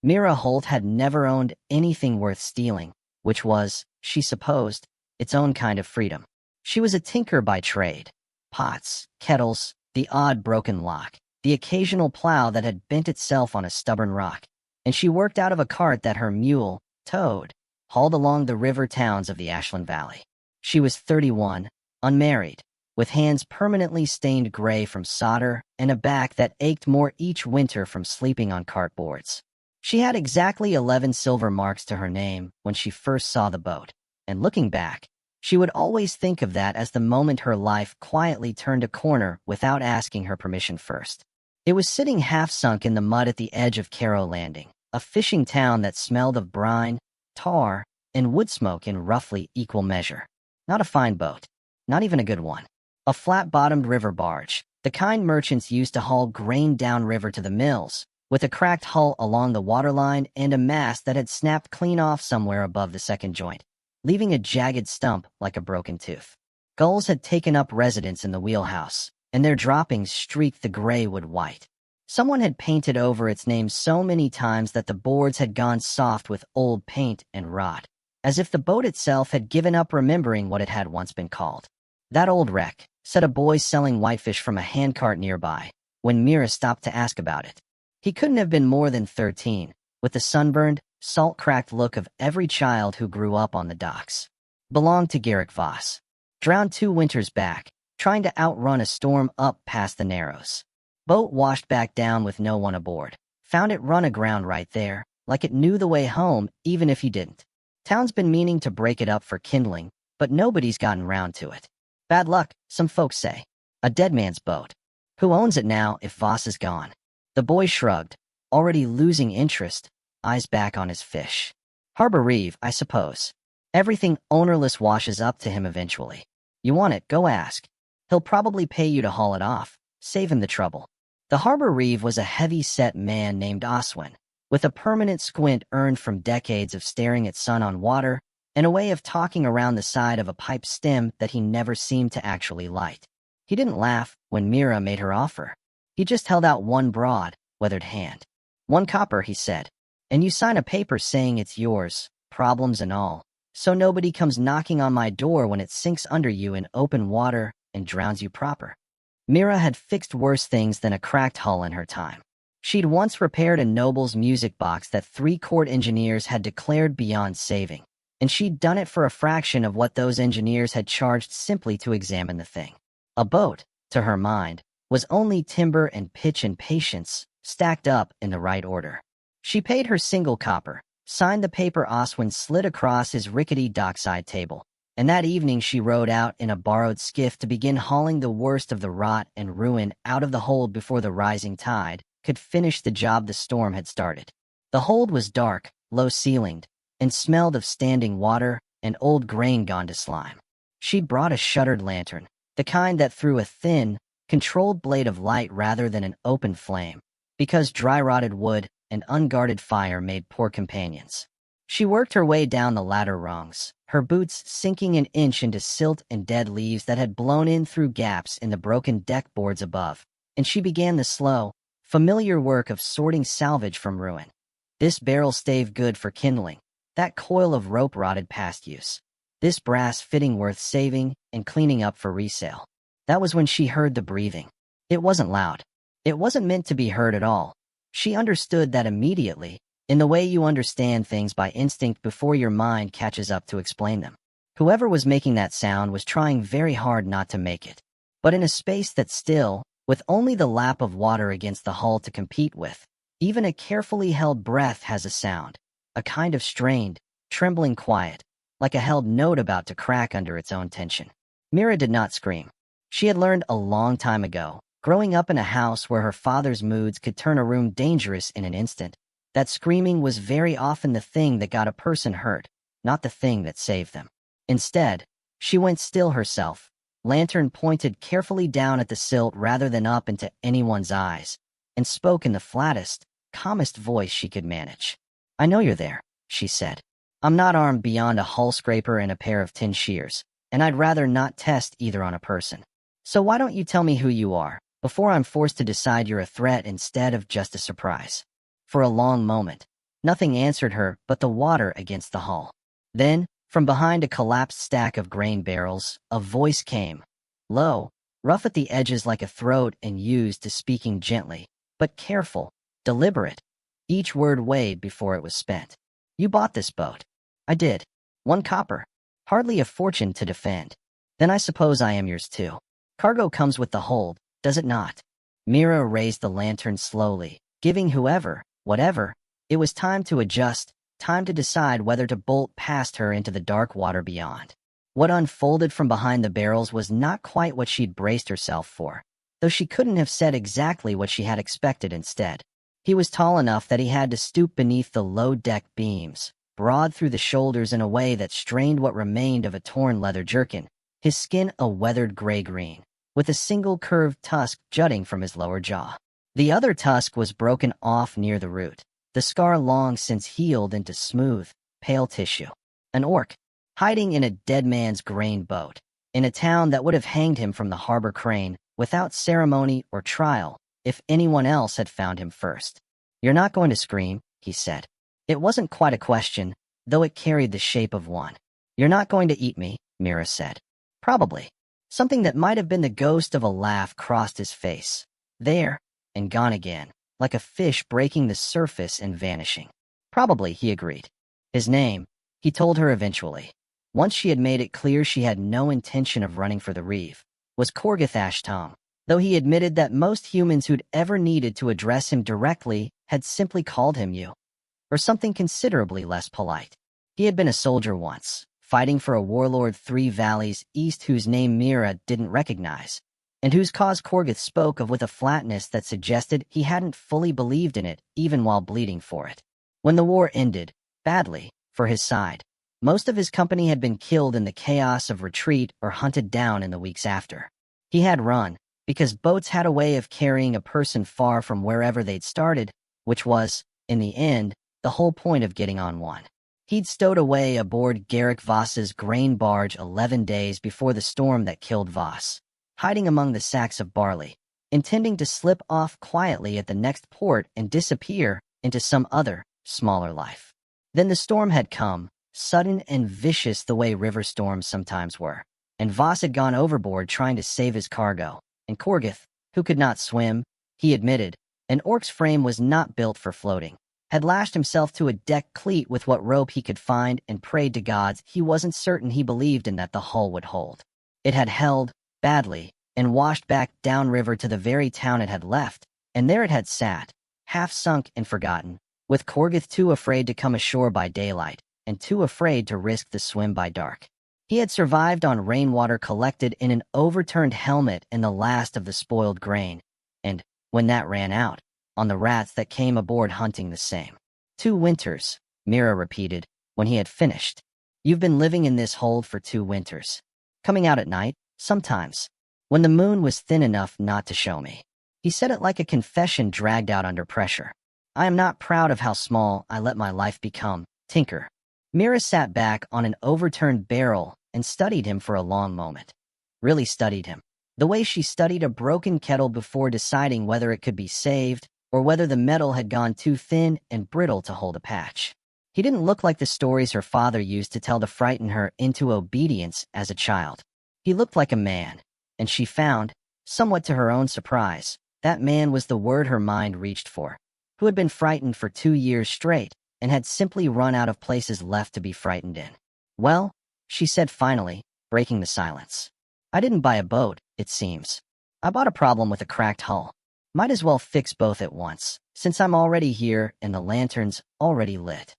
Mira Holt had never owned anything worth stealing, which was, she supposed, its own kind of freedom. She was a tinker by trade. Pots, kettles, the odd broken lock, the occasional plow that had bent itself on a stubborn rock, and she worked out of a cart that her mule, Toad, hauled along the river towns of the Ashland Valley. She was 31, unmarried, with hands permanently stained gray from solder and a back that ached more each winter from sleeping on cartboards. She had exactly 11 silver marks to her name when she first saw the boat, and looking back, she would always think of that as the moment her life quietly turned a corner without asking her permission first. It was sitting half-sunk in the mud at the edge of Carrow Landing, a fishing town that smelled of brine, tar, and wood smoke in roughly equal measure. Not a fine boat. Not even a good one. A flat-bottomed river barge, the kind merchants used to haul grain downriver to the mills, with a cracked hull along the waterline and a mast that had snapped clean off somewhere above the second joint, leaving a jagged stump like a broken tooth. Gulls had taken up residence in the wheelhouse, and their droppings streaked the gray wood white. Someone had painted over its name so many times that the boards had gone soft with old paint and rot, as if the boat itself had given up remembering what it had once been called. "That old wreck," said a boy selling whitefish from a handcart nearby, when Mira stopped to ask about it. He couldn't have been more than 13, with the sunburned, salt-cracked look of every child who grew up on the docks. Belonged to Garrick Voss. Drowned 2 winters back, trying to outrun a storm up past the Narrows. Boat washed back down with no one aboard. Found it run aground right there, like it knew the way home even if he didn't. Town's been meaning to break it up for kindling, but nobody's gotten round to it. Bad luck, some folks say. A dead man's boat. Who owns it now if Voss is gone? The boy shrugged, already losing interest, eyes back on his fish. Harbor Reeve, I suppose. Everything ownerless washes up to him eventually. You want it, go ask. He'll probably pay you to haul it off. Save him the trouble. The Harbor Reeve was a heavy-set man named Oswin, with a permanent squint earned from decades of staring at sun on water and a way of talking around the side of a pipe stem that he never seemed to actually light. He didn't laugh when Mira made her offer. He just held out one broad, weathered hand. 1 copper, he said, and you sign a paper saying it's yours, problems and all, so nobody comes knocking on my door when it sinks under you in open water and drowns you proper. Mira had fixed worse things than a cracked hull in her time. She'd once repaired a Noble's music box that 3 court engineers had declared beyond saving, and she'd done it for a fraction of what those engineers had charged simply to examine the thing. A boat, to her mind, was only timber and pitch and patience, stacked up in the right order. She paid her single copper, signed the paper Oswin slid across his rickety dockside table, and that evening she rowed out in a borrowed skiff to begin hauling the worst of the rot and ruin out of the hold before the rising tide could finish the job the storm had started. The hold was dark, low-ceilinged, and smelled of standing water and old grain gone to slime. She'd brought a shuttered lantern, the kind that threw a thin, controlled blade of light rather than an open flame, because dry-rotted wood and unguarded fire made poor companions. She worked her way down the ladder rungs, her boots sinking an inch into silt and dead leaves that had blown in through gaps in the broken deck boards above, and she began the slow, familiar work of sorting salvage from ruin. This barrel stave good for kindling, that coil of rope rotted past use, this brass fitting worth saving and cleaning up for resale. That was when she heard the breathing. It wasn't loud. It wasn't meant to be heard at all. She understood that immediately, in the way you understand things by instinct before your mind catches up to explain them. Whoever was making that sound was trying very hard not to make it. But in a space that's still, with only the lap of water against the hull to compete with, even a carefully held breath has a sound, a kind of strained, trembling quiet, like a held note about to crack under its own tension. Mira did not scream. She had learned a long time ago, growing up in a house where her father's moods could turn a room dangerous in an instant, that screaming was very often the thing that got a person hurt, not the thing that saved them. Instead, she went still herself, lantern pointed carefully down at the silt rather than up into anyone's eyes, and spoke in the flattest, calmest voice she could manage. "I know you're there," she said. "I'm not armed beyond a hull scraper and a pair of tin shears, and I'd rather not test either on a person. So why don't you tell me who you are, before I'm forced to decide you're a threat instead of just a surprise?" For a long moment, Nothing answered her but the water against the hull. Then, from behind a collapsed stack of grain barrels, a voice came. Low, rough at the edges like a throat and used to speaking gently, but careful, deliberate. Each word weighed before it was spent. You bought this boat. I did. 1 copper. Hardly a fortune to defend. Then I suppose I am yours too. Cargo comes with the hold, does it not? Mira raised the lantern slowly, giving whoever, whatever, it was time to adjust, time to decide whether to bolt past her into the dark water beyond. What unfolded from behind the barrels was not quite what she'd braced herself for, though she couldn't have said exactly what she had expected instead. He was tall enough that he had to stoop beneath the low-deck beams, broad through the shoulders in a way that strained what remained of a torn leather jerkin, his skin a weathered gray-green, with a single curved tusk jutting from his lower jaw. The other tusk was broken off near the root, the scar long since healed into smooth, pale tissue. An orc, hiding in a dead man's grain boat, in a town that would have hanged him from the harbor crane, without ceremony or trial, if anyone else had found him first. You're not going to scream, he said. It wasn't quite a question, though it carried the shape of one. You're not going to eat me, Mira said. Probably. Something that might have been the ghost of a laugh crossed his face. There, and gone again, like a fish breaking the surface and vanishing. Probably, he agreed. His name, he told her eventually, once she had made it clear she had no intention of running for the reeve, was Korgath Ashtom, though he admitted that most humans who'd ever needed to address him directly had simply called him you, or something considerably less polite. He had been a soldier once, fighting for a warlord 3 valleys east whose name Mira didn't recognize, and whose cause Korgath spoke of with a flatness that suggested he hadn't fully believed in it even while bleeding for it. When the war ended, badly, for his side, most of his company had been killed in the chaos of retreat or hunted down in the weeks after. He had run, because boats had a way of carrying a person far from wherever they'd started, which was, in the end, the whole point of getting on one. He'd stowed away aboard Garrick Voss's grain barge 11 days before the storm that killed Voss, hiding among the sacks of barley, intending to slip off quietly at the next port and disappear into some other, smaller life. Then the storm had come, sudden and vicious the way river storms sometimes were, and Voss had gone overboard trying to save his cargo, and Korgath, who could not swim, he admitted, an orc's frame was not built for floating, had lashed himself to a deck cleat with what rope he could find and prayed to gods he wasn't certain he believed in that the hull would hold. It had held, badly, and washed back downriver to the very town it had left, and there it had sat, half sunk and forgotten, with Korgath too afraid to come ashore by daylight, and too afraid to risk the swim by dark. He had survived on rainwater collected in an overturned helmet and the last of the spoiled grain, and, when that ran out, on the rats that came aboard hunting the same. 2 winters, Mira repeated, when he had finished. You've been living in this hold for 2 winters. Coming out at night, sometimes, when the moon was thin enough not to show me. He said it like a confession dragged out under pressure. I am not proud of how small I let my life become, Tinker. Mira sat back on an overturned barrel and studied him for a long moment. Really studied him. The way she studied a broken kettle before deciding whether it could be saved, or whether the metal had gone too thin and brittle to hold a patch. He didn't look like the stories her father used to tell to frighten her into obedience as a child. He looked like a man, and she found, somewhat to her own surprise, that man was the word her mind reached for, who had been frightened for 2 years straight, and had simply run out of places left to be frightened in. Well, she said finally, breaking the silence. I didn't buy a boat, it seems. I bought a problem with a cracked hull. Might as well fix both at once, since I'm already here and the lantern's already lit.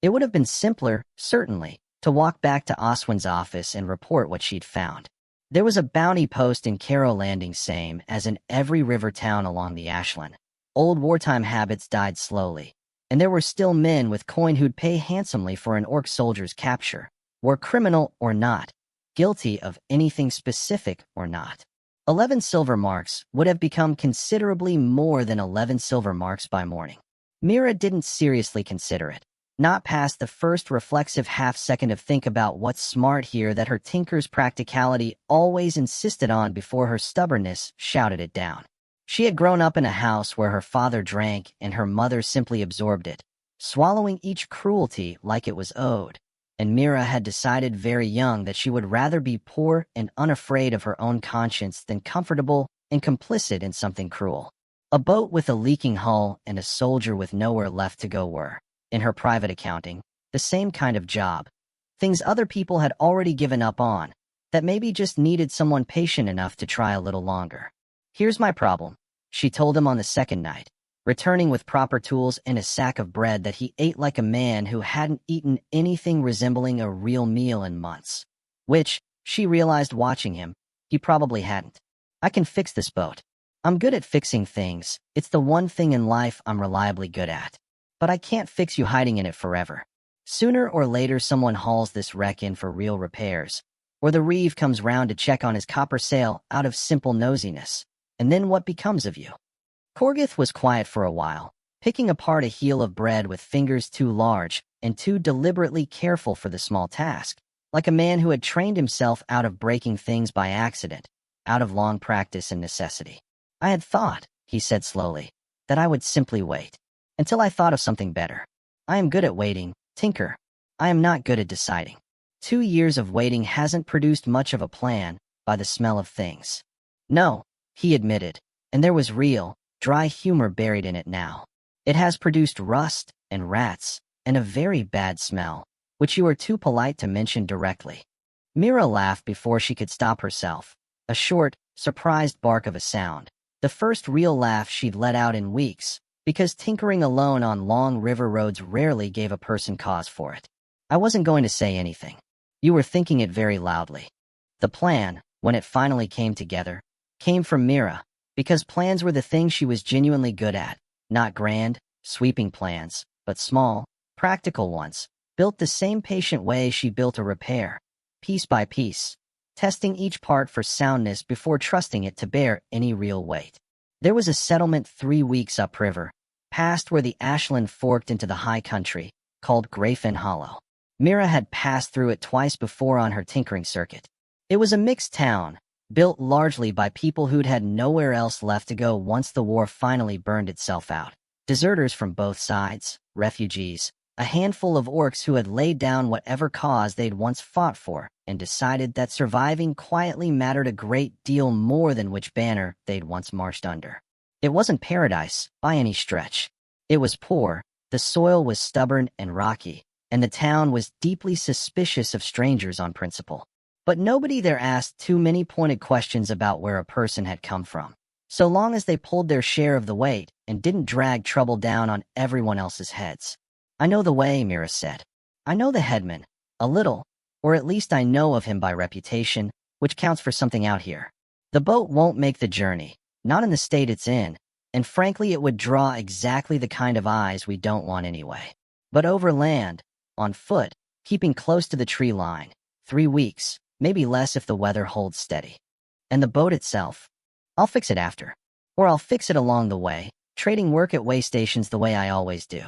It would have been simpler, certainly, to walk back to Oswin's office and report what she'd found. There was a bounty post in Carrow Landing, same as in every river town along the Ashland. Old wartime habits died slowly, and there were still men with coin who'd pay handsomely for an orc soldier's capture, were criminal or not, guilty of anything specific or not. 11 silver marks would have become considerably more than 11 silver marks by morning. Mira didn't seriously consider it, not past the first reflexive half-second of think about what's smart here that her tinker's practicality always insisted on before her stubbornness shouted it down. She had grown up in a house where her father drank and her mother simply absorbed it, swallowing each cruelty like it was owed. And Mira had decided very young that she would rather be poor and unafraid of her own conscience than comfortable and complicit in something cruel. A boat with a leaking hull and a soldier with nowhere left to go were, in her private accounting, the same kind of job. Things other people had already given up on, that maybe just needed someone patient enough to try a little longer. Here's my problem, she told him on the second night, returning with proper tools and a sack of bread that he ate like a man who hadn't eaten anything resembling a real meal in months. Which, she realized watching him, he probably hadn't. I can fix this boat. I'm good at fixing things, it's the one thing in life I'm reliably good at. But I can't fix you hiding in it forever. Sooner or later someone hauls this wreck in for real repairs, or the reeve comes round to check on his copper sail out of simple nosiness. And then what becomes of you? Korgath was quiet for a while, picking apart a heel of bread with fingers too large and too deliberately careful for the small task, like a man who had trained himself out of breaking things by accident, out of long practice and necessity. I had thought, he said slowly, that I would simply wait, until I thought of something better. I am good at waiting, Tinker. I am not good at deciding. 2 years of waiting hasn't produced much of a plan, by the smell of things. No, he admitted, and there was real, dry humor buried in it now. It has produced rust and rats and a very bad smell, which you are too polite to mention directly. Mira laughed before she could stop herself, a short, surprised bark of a sound, the first real laugh she'd let out in weeks, because tinkering alone on long river roads rarely gave a person cause for it. I wasn't going to say anything. You were thinking it very loudly. The plan, when it finally came together, came from Mira, because plans were the thing she was genuinely good at, not grand, sweeping plans, but small, practical ones, built the same patient way she built a repair, piece by piece, testing each part for soundness before trusting it to bear any real weight. There was a settlement 3 weeks upriver, past where the Ashland forked into the high country, called Grayfin Hollow. Mira had passed through it twice before on her tinkering circuit. It was a mixed town, built largely by people who'd had nowhere else left to go once the war finally burned itself out. Deserters from both sides, refugees, a handful of orcs who had laid down whatever cause they'd once fought for and decided that surviving quietly mattered a great deal more than which banner they'd once marched under. It wasn't paradise, by any stretch. It was poor, the soil was stubborn and rocky, and the town was deeply suspicious of strangers on principle. But nobody there asked too many pointed questions about where a person had come from, so long as they pulled their share of the weight and didn't drag trouble down on everyone else's heads. I know the way, Mira said. I know the headman, a little, or at least I know of him by reputation, which counts for something out here. The boat won't make the journey, not in the state it's in, and frankly it would draw exactly the kind of eyes we don't want anyway. But over land, on foot, keeping close to the tree line, 3 weeks, maybe less if the weather holds steady. And the boat itself? I'll fix it after. Or I'll fix it along the way, trading work at way stations the way I always do.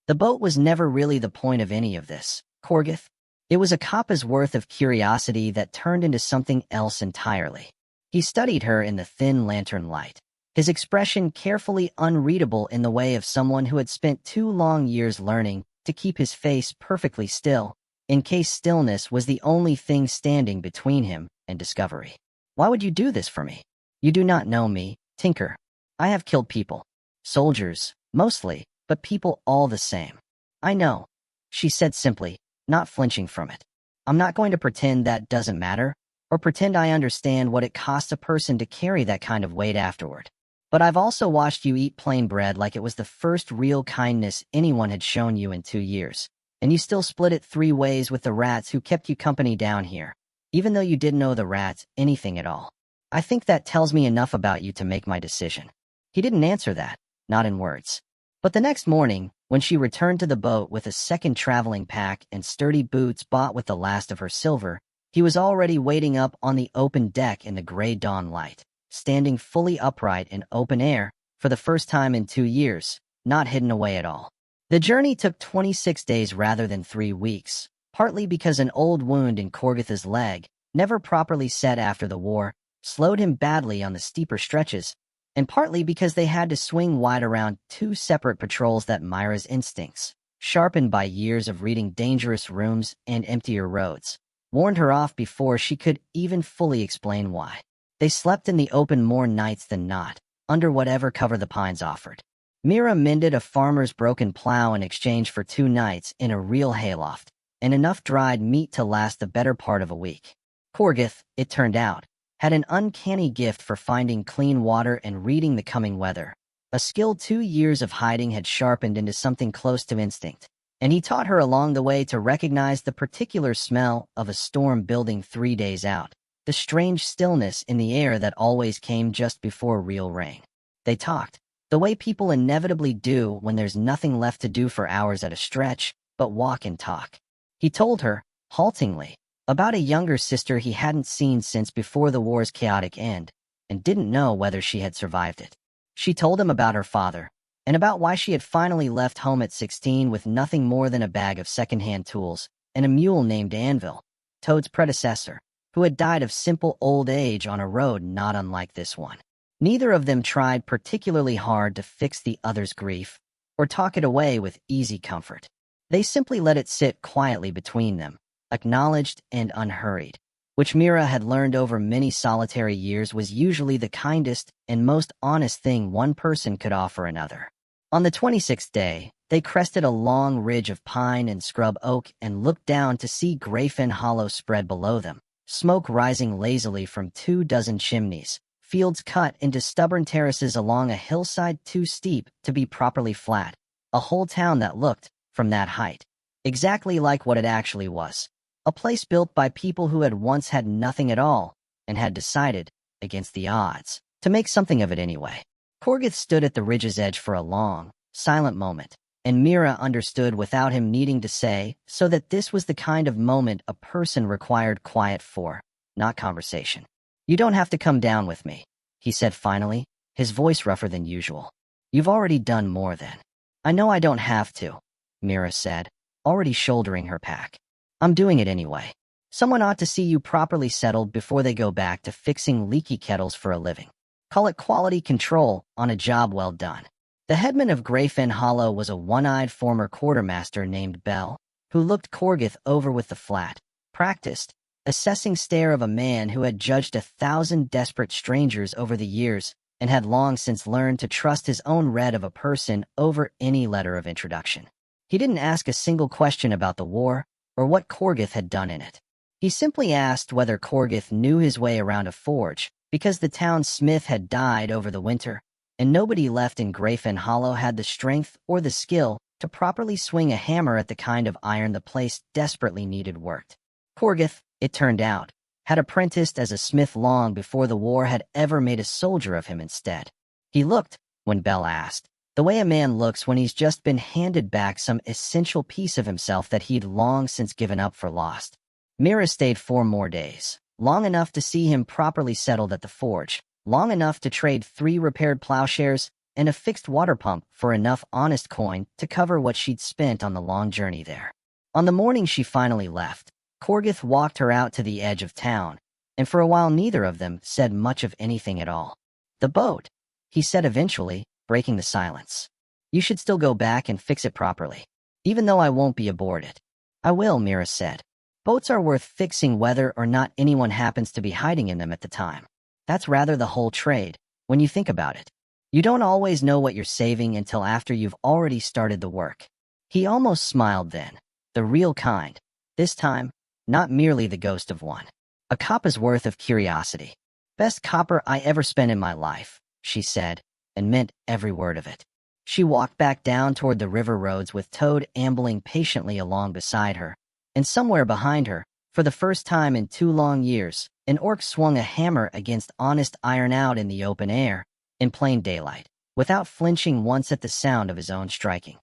The boat was never really the point of any of this, Korgath. It was a coppa's worth of curiosity that turned into something else entirely. He studied her in the thin lantern light, his expression carefully unreadable in the way of someone who had spent 2 long years learning to keep his face perfectly still, in case stillness was the only thing standing between him and discovery. Why would you do this for me? You do not know me, Tinker. I have killed people. Soldiers, mostly, but people all the same. I know, she said simply, not flinching from it. I'm not going to pretend that doesn't matter, or pretend I understand what it costs a person to carry that kind of weight afterward. But I've also watched you eat plain bread like it was the first real kindness anyone had shown you in 2 years, and you still split it 3 ways with the rats who kept you company down here, even though you didn't owe the rats anything at all. I think that tells me enough about you to make my decision. He didn't answer that, not in words. But the next morning, when she returned to the boat with a second traveling pack and sturdy boots bought with the last of her silver, he was already waiting up on the open deck in the gray dawn light, standing fully upright in open air, for the first time in 2 years, not hidden away at all. The journey took 26 days rather than 3 weeks, partly because an old wound in Korgath's leg, never properly set after the war, slowed him badly on the steeper stretches, and partly because they had to swing wide around 2 separate patrols that Mira's instincts, sharpened by years of reading dangerous rooms and emptier roads, warned her off before she could even fully explain why. They slept in the open more nights than not, under whatever cover the pines offered. Mira mended a farmer's broken plow in exchange for 2 nights in a real hayloft, and enough dried meat to last the better part of a week. Korgath, it turned out, had an uncanny gift for finding clean water and reading the coming weather, a skill 2 years of hiding had sharpened into something close to instinct, and he taught her along the way to recognize the particular smell of a storm building 3 days out, the strange stillness in the air that always came just before real rain. They talked, the way people inevitably do when there's nothing left to do for hours at a stretch, but walk and talk. He told her, haltingly, about a younger sister he hadn't seen since before the war's chaotic end, and didn't know whether she had survived it. She told him about her father, and about why she had finally left home at 16 with nothing more than a bag of secondhand tools and a mule named Anvil, Toad's predecessor, who had died of simple old age on a road not unlike this one. Neither of them tried particularly hard to fix the other's grief or talk it away with easy comfort. They simply let it sit quietly between them, acknowledged and unhurried, which Mira had learned over many solitary years was usually the kindest and most honest thing one person could offer another. On the 26th day, they crested a long ridge of pine and scrub oak and looked down to see Greyfen Hollow spread below them, smoke rising lazily from 24 chimneys, fields cut into stubborn terraces along a hillside too steep to be properly flat, a whole town that looked, from that height, exactly like what it actually was, a place built by people who had once had nothing at all and had decided, against the odds, to make something of it anyway. Korgath stood at the ridge's edge for a long, silent moment, and Mira understood without him needing to say, so that this was the kind of moment a person required quiet for, not conversation. "You don't have to come down with me," he said finally, his voice rougher than usual. "You've already done more than." "I know I don't have to," Mira said, already shouldering her pack. "I'm doing it anyway. Someone ought to see you properly settled before they go back to fixing leaky kettles for a living. Call it quality control on a job well done." The headman of Greyfen Hollow was a one-eyed former quartermaster named Bell, who looked Korgath over with the flat, practiced, assessing stare of a man who had judged 1,000 desperate strangers over the years and had long since learned to trust his own read of a person over any letter of introduction. He didn't ask a single question about the war or what Korgath had done in it. He simply asked whether Korgath knew his way around a forge, because the town smith had died over the winter, and nobody left in Greyfen Hollow had the strength or the skill to properly swing a hammer at the kind of iron the place desperately needed worked. Korgath, it turned out, had apprenticed as a smith long before the war had ever made a soldier of him instead. He looked, when Bell asked, the way a man looks when he's just been handed back some essential piece of himself that he'd long since given up for lost. Mira stayed 4 more days, long enough to see him properly settled at the forge, long enough to trade 3 repaired plowshares and a fixed water pump for enough honest coin to cover what she'd spent on the long journey there. On the morning she finally left, Korgath walked her out to the edge of town, and for a while neither of them said much of anything at all. "The boat," he said eventually, breaking the silence. "You should still go back and fix it properly, even though I won't be aboard it." "I will," Mira said. "Boats are worth fixing whether or not anyone happens to be hiding in them at the time. That's rather the whole trade, when you think about it. You don't always know what you're saving until after you've already started the work." He almost smiled then, the real kind, this time, not merely the ghost of one. "A coppa's worth of curiosity. Best copper I ever spent in my life," she said, and meant every word of it. She walked back down toward the river roads with Toad ambling patiently along beside her, and somewhere behind her, for the first time in 2 long years, an orc swung a hammer against honest iron out in the open air, in plain daylight, without flinching once at the sound of his own striking.